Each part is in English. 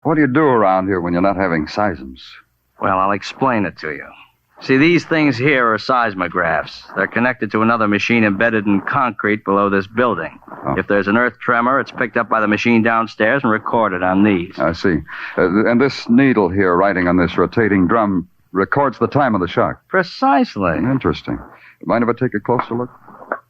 What do you do around here when you're not having seisms? Well, I'll explain it to you. See, these things here are seismographs. They're connected to another machine embedded in concrete below this building. Oh. If there's an earth tremor, it's picked up by the machine downstairs and recorded on these. I see. And this needle here, writing on this rotating drum, records the time of the shock. Precisely. Interesting. Mind if I take a closer look?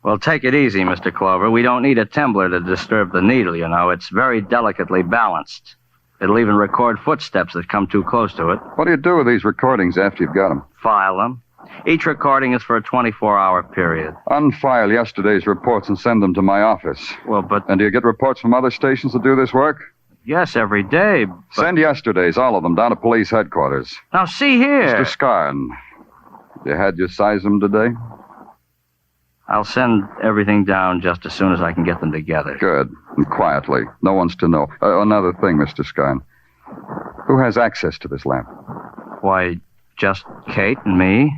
Well, take it easy, Mr. Clover. We don't need a tumbler to disturb the needle, you know. It's very delicately balanced. It'll even record footsteps that come too close to it. What do you do with these recordings after you've got them? File them. Each recording is for a 24-hour period. Unfile yesterday's reports and send them to my office. Well, but... And do you get reports from other stations that do this work? Yes, every day, but... Send yesterday's, all of them, down to police headquarters. Now, see here. Mr. Scarn, you had your seism today? I'll send everything down just as soon as I can get them together. Good. And quietly. No one's to know. Another thing, Mr. Scarn. Who has access to this lab? Why, just Kate and me.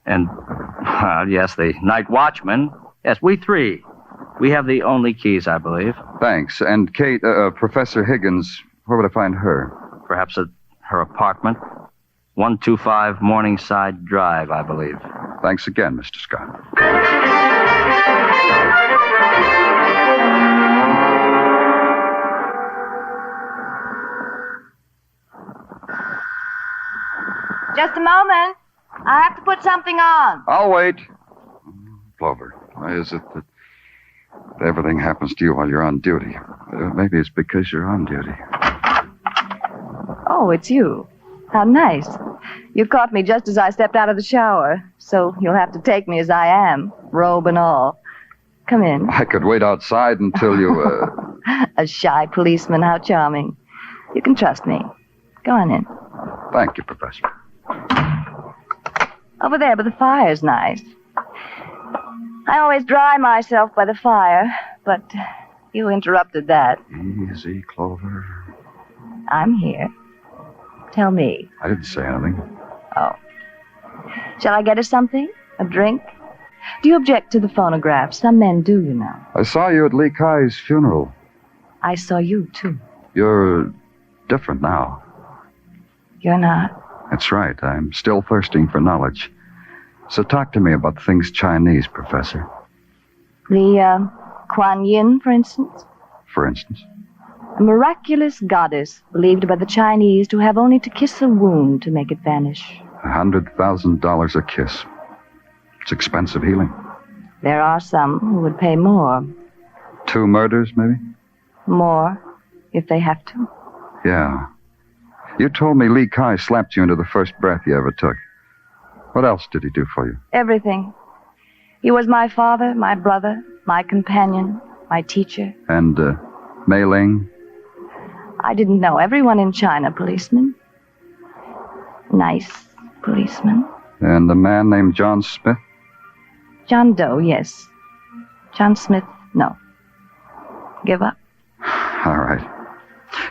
And, well, yes, the night watchman. Yes, we three. We have the only keys, I believe. Thanks. And Kate, Professor Higgins, where would I find her? Perhaps at her apartment. 125 Morningside Drive, I believe. Thanks again, Mr. Scarn. Just a moment. I have to put something on. I'll wait. Clover, why is it that everything happens to you while you're on duty? Maybe it's because you're on duty. Oh, it's you. How nice. You caught me just as I stepped out of the shower, so you'll have to take me as I am, robe and all. Come in. I could wait outside until you, A shy policeman, how charming. You can trust me. Go on in. Thank you, Professor. Over there, but the fire's nice. I always dry myself by the fire, but you interrupted that. Easy, Clover. I'm here. Tell me. I didn't say anything. Oh. Shall I get her something? A drink? Do you object to the phonograph? Some men do, you know. I saw you at Lee Kai's funeral. I saw you, too. You're different now. You're not. That's right. I'm still thirsting for knowledge. So talk to me about things Chinese, Professor. The, Kuan Yin, for instance? For instance? A miraculous goddess believed by the Chinese to have only to kiss a wound to make it vanish. $100,000 a kiss. It's expensive healing. There are some who would pay more. 2 murders, maybe? More, if they have to. Yeah. You told me Lee Kai slapped you into the first breath you ever took. What else did he do for you? Everything. He was my father, my brother, my companion, my teacher. And, Mei Ling? I didn't know everyone in China, policeman. Nice policeman. And a man named John Smith? John Doe, yes. John Smith, no. Give up. All right.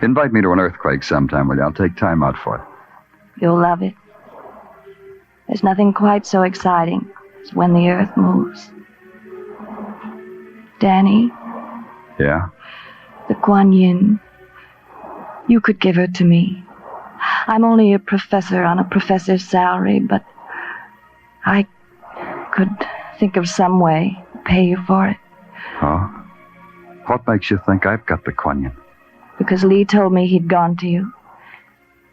Invite me to an earthquake sometime, will you? I'll take time out for it. You'll love it. There's nothing quite so exciting as when the earth moves. Danny, Yeah? the Kuan Yin, you could give her to me. I'm only a professor on a professor's salary, but I could think of some way to pay you for it. Oh? What makes you think I've got the Kuan Yin? Because Lee told me he'd gone to you.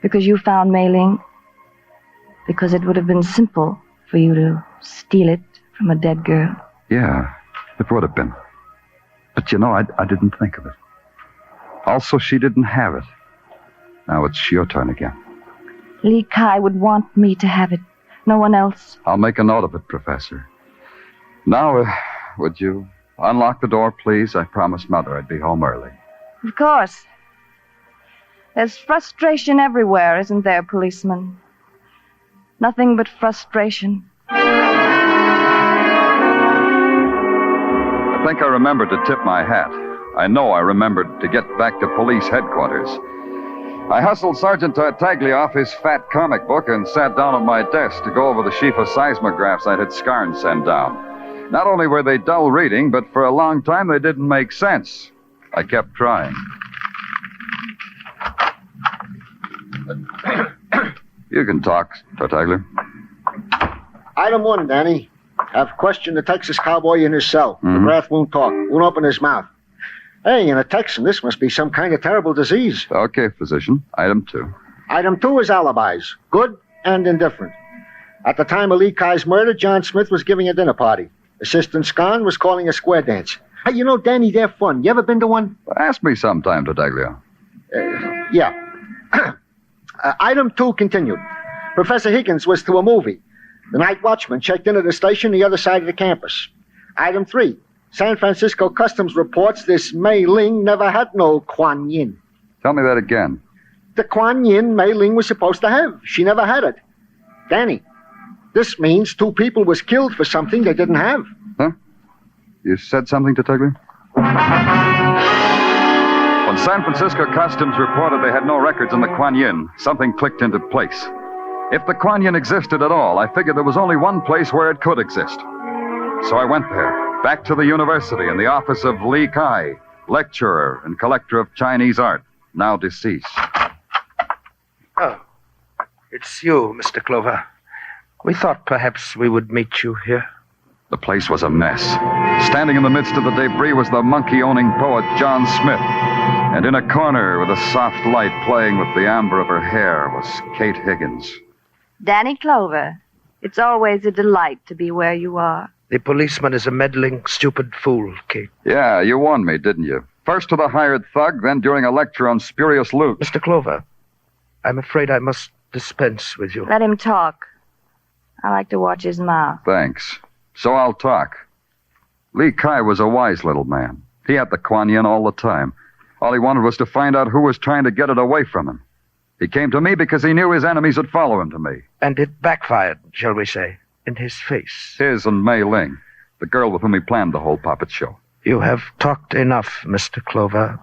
Because you found Mei Ling. Because it would have been simple for you to steal it from a dead girl. Yeah, it would have been. But you know, I didn't think of it. Also, she didn't have it. Now it's your turn again. Lee Kai would want me to have it. No one else. I'll make a note of it, Professor. Now, would you unlock the door, please? I promised Mother I'd be home early. Of course. There's frustration everywhere, isn't there, policeman? Nothing but frustration. I think I remembered to tip my hat. I know I remembered to get back to police headquarters. I hustled Sergeant Tartaglia off his fat comic book and sat down at my desk to go over the sheaf of seismographs I'd had Scarn send down. Not only were they dull reading, but for a long time they didn't make sense. I kept trying. You can talk, Tartaglia. Item 1, Danny. Have questioned the Texas cowboy in his cell. Mm-hmm. McGrath won't talk, won't open his mouth. Hey, in a Texan, this must be some kind of terrible disease. Okay, physician. Item 2. Item 2 is alibis, good and indifferent. At the time of Lee Kai's murder, John Smith was giving a dinner party. Assistant Scon was calling a square dance. Hey, you know, Danny, they're fun. You ever been to one? Ask me sometime, Tartaglia. Yeah. Item 2 continued. Professor Higgins was to a movie. The night watchman checked into the station the other side of the campus. Item 3. San Francisco Customs reports this Mei Ling never had no Kuan Yin. Tell me that again. The Kuan Yin Mei Ling was supposed to have. She never had it. Danny, this means 2 people was killed for something they didn't have. Huh? You said something, Tartaglia? When San Francisco Customs reported they had no records on the Kuan Yin, something clicked into place. If the Kuan Yin existed at all, I figured there was only one place where it could exist. So I went there, back to the university in the office of Lee Kai, lecturer and collector of Chinese art, now deceased. Oh, it's you, Mr. Clover. We thought perhaps we would meet you here. The place was a mess. Standing in the midst of the debris was the monkey-owning poet John Smith. And in a corner with a soft light playing with the amber of her hair was Kate Higgins. Danny Clover, it's always a delight to be where you are. The policeman is a meddling, stupid fool, Kate. Yeah, you warned me, didn't you? First to the hired thug, then during a lecture on spurious loot. Mr. Clover, I'm afraid I must dispense with you. Let him talk. I like to watch his mouth. Thanks. So I'll talk. Lee Kai was a wise little man. He had the Kuan Yin all the time. All he wanted was to find out who was trying to get it away from him. He came to me because he knew his enemies would follow him to me. And it backfired, shall we say, in his face. His and Mei Ling, the girl with whom he planned the whole puppet show. You have talked enough, Mr. Clover.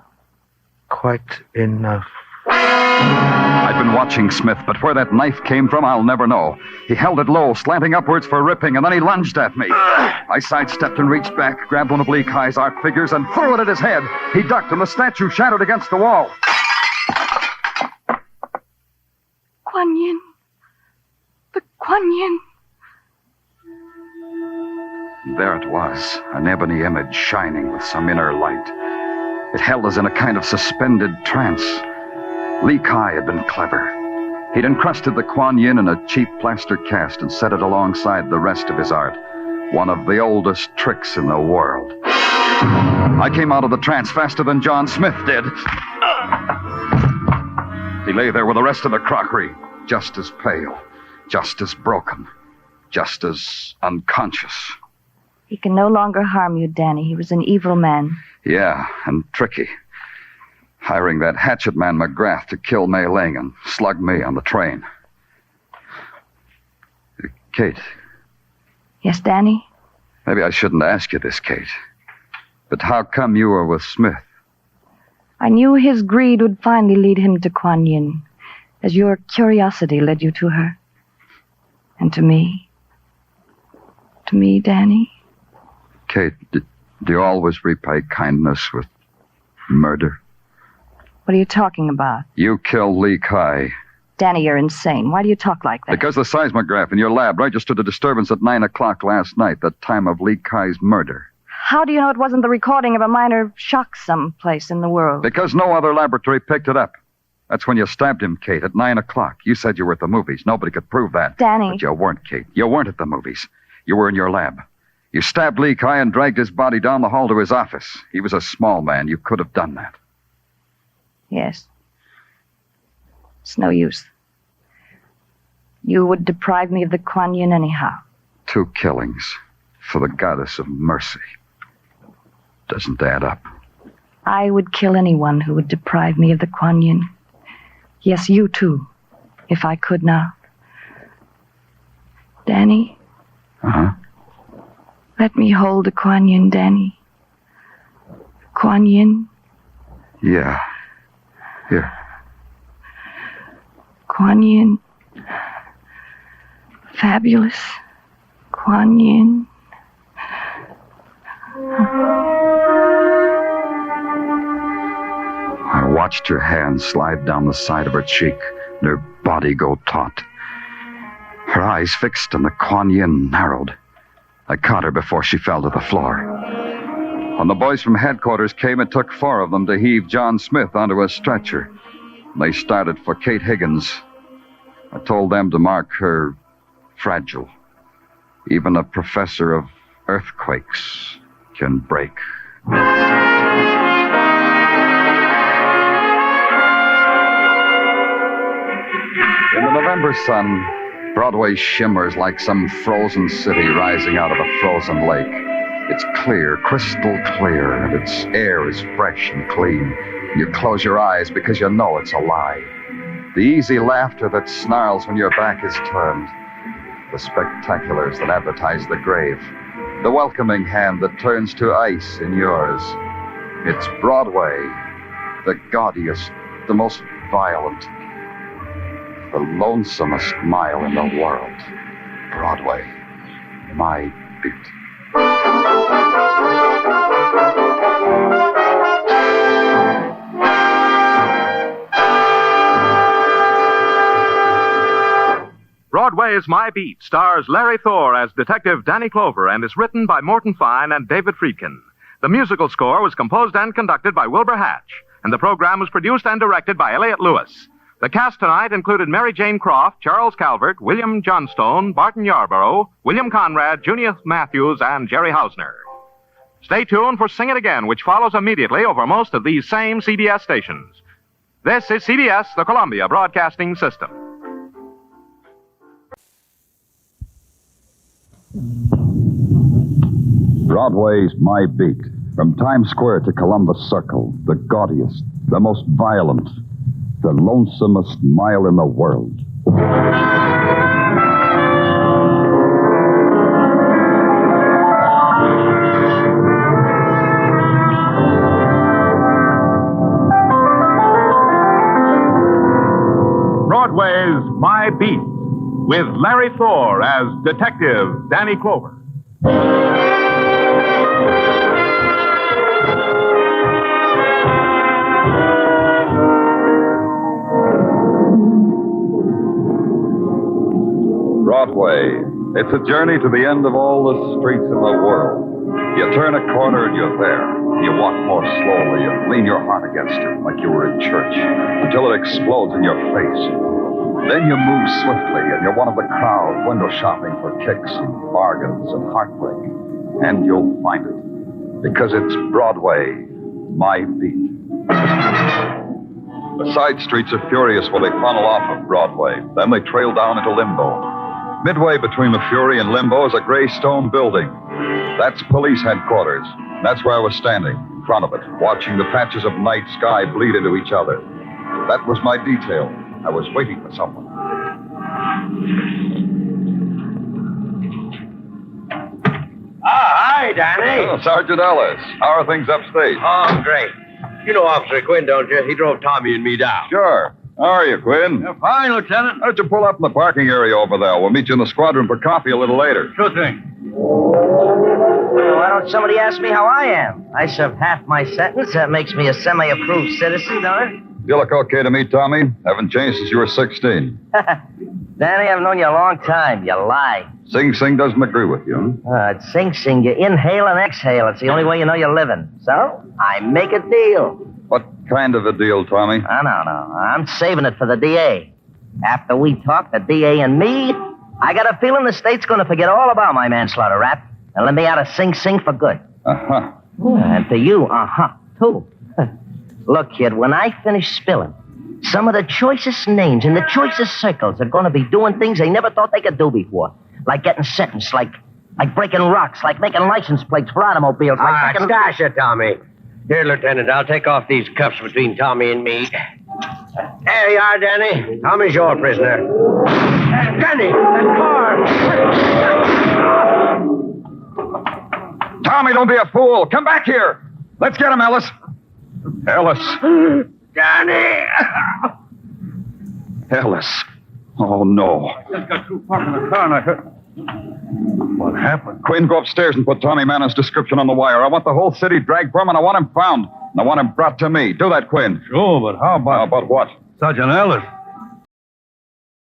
Quite enough. I've been watching Smith, but where that knife came from, I'll never know. He held it low, slanting upwards for ripping, and then he lunged at me. I sidestepped and reached back, grabbed one of Lee Kai's art figures, and threw it at his head. He ducked, and the statue shattered against the wall. Kuan Yin. The Kuan Yin. There it was, an ebony image shining with some inner light. It held us in a kind of suspended trance. Lee Kai had been clever. He'd encrusted the Kuan Yin in a cheap plaster cast and set it alongside the rest of his art. One of the oldest tricks in the world. I came out of the trance faster than John Smith did. He lay there with the rest of the crockery, just as pale, just as broken, just as unconscious. He can no longer harm you, Danny. He was an evil man. Yeah, and tricky. Hiring that hatchet man McGrath to kill Mei Ling and slug me on the train. Kate. Yes, Danny? Maybe I shouldn't ask you this, Kate. But how come you were with Smith? I knew his greed would finally lead him to Kuan Yin, as your curiosity led you to her. And to me. To me, Danny. Kate, do you always repay kindness with murder? What are you talking about? You killed Lee Kai. Danny, you're insane. Why do you talk like that? Because the seismograph in your lab registered a disturbance at 9 o'clock last night, the time of Lee Kai's murder. How do you know it wasn't the recording of a minor shock someplace in the world? Because no other laboratory picked it up. That's when you stabbed him, Kate, at 9 o'clock. You said you were at the movies. Nobody could prove that. Danny. But you weren't, Kate. You weren't at the movies. You were in your lab. You stabbed Lee Kai and dragged his body down the hall to his office. He was a small man. You could have done that. Yes. It's no use. You would deprive me of the Kuan Yin anyhow. 2 killings for the goddess of mercy. Doesn't add up. I would kill anyone who would deprive me of the Kuan Yin. Yes, you too, if I could now. Danny? Uh-huh. Let me hold the Kuan Yin, Danny. Kuan Yin? Yeah. Here. Kuan Yin. Fabulous. Kuan Yin. I watched her hand slide down the side of her cheek, and her body go taut. Her eyes fixed and the Kuan Yin narrowed. I caught her before she fell to the floor. When the boys from headquarters came, it took 4 of them to heave John Smith onto a stretcher. They started for Kate Higgins. I told them to mark her fragile. Even a professor of earthquakes can break. In the November sun, Broadway shimmers like some frozen city rising out of a frozen lake. It's clear, crystal clear, and its air is fresh and clean. You close your eyes because you know it's a lie. The easy laughter that snarls when your back is turned. The spectaculars that advertise the grave. The welcoming hand that turns to ice in yours. It's Broadway, the gaudiest, the most violent, the lonesomest mile in the world. Broadway, my beat. Broadway's My Beat stars Larry Thor as Detective Danny Clover and is written by Morton Fine and David Friedkin. The musical score was composed and conducted by Wilbur Hatch, and the program was produced and directed by Elliott Lewis. The cast tonight included Mary Jane Croft, Charles Calvert, William Johnstone, Barton Yarborough, William Conrad, Junius Matthews, and Jerry Hausner. Stay tuned for Sing It Again, which follows immediately over most of these same CBS stations. This is CBS, the Columbia Broadcasting System. Broadway's My Beat. From Times Square to Columbus Circle, the gaudiest, the most violent, the lonesomest mile in the world. Broadway's My Beat, with Larry Thor as Detective Danny Clover. Broadway. It's a journey to the end of all the streets in the world. You turn a corner and you're there. You walk more slowly and lean your heart against it like you were in church until it explodes in your face. Then you move swiftly and you're one of the crowd window shopping for kicks and bargains and heartbreak. And you'll find it because it's Broadway, My Beat. The side streets are furious when they funnel off of Broadway. Then they trail down into limbo. Midway between the Fury and Limbo is a gray stone building. That's police headquarters. That's where I was standing, in front of it, watching the patches of night sky bleed into each other. That was my detail. I was waiting for someone. Hi, Danny. Oh, Sergeant Ellis. How are things upstate? Oh, great. You know Officer Quinn, don't you? He drove Tommy and me down. Sure. How are you, Quinn? Fine, Lieutenant. Why don't you pull up in the parking area over there? We'll meet you in the squadron for coffee a little later. Sure thing. Why don't somebody ask me how I am? I served half my sentence. That makes me a semi-approved citizen, don't it? You look okay to me, Tommy. Haven't changed since you were 16. Danny, I've known you a long time. You lie. Sing Sing doesn't agree with you, huh? It's Sing Sing. You inhale and exhale. It's the only way you know you're living. So, I make a deal. What kind of a deal, Tommy? Oh, no. I'm saving it for the DA. After we talk, the DA and me, I got a feeling the state's going to forget all about my manslaughter rap and let me out of Sing Sing for good. Uh-huh. And to you, too. Look, kid, when I finish spilling, some of the choicest names in the choicest circles are going to be doing things they never thought they could do before. Like getting sentenced, like breaking rocks, like making license plates for automobiles, like making... Gosh, Tommy. Here, Lieutenant, I'll take off these cuffs between Tommy and me. There you are, Danny. Tommy's your prisoner. Danny, that car. Tommy, don't be a fool. Come back here. Let's get him, Ellis. Ellis. Danny. Ellis. Oh, no. I just got through parking the car and I heard... What happened? Quinn, go upstairs and put Tommy Mannon's description on the wire. I want the whole city dragged for him, and I want him found. And I want him brought to me. Do that, Quinn. Sure, but how about... How about what? Sergeant Ellis?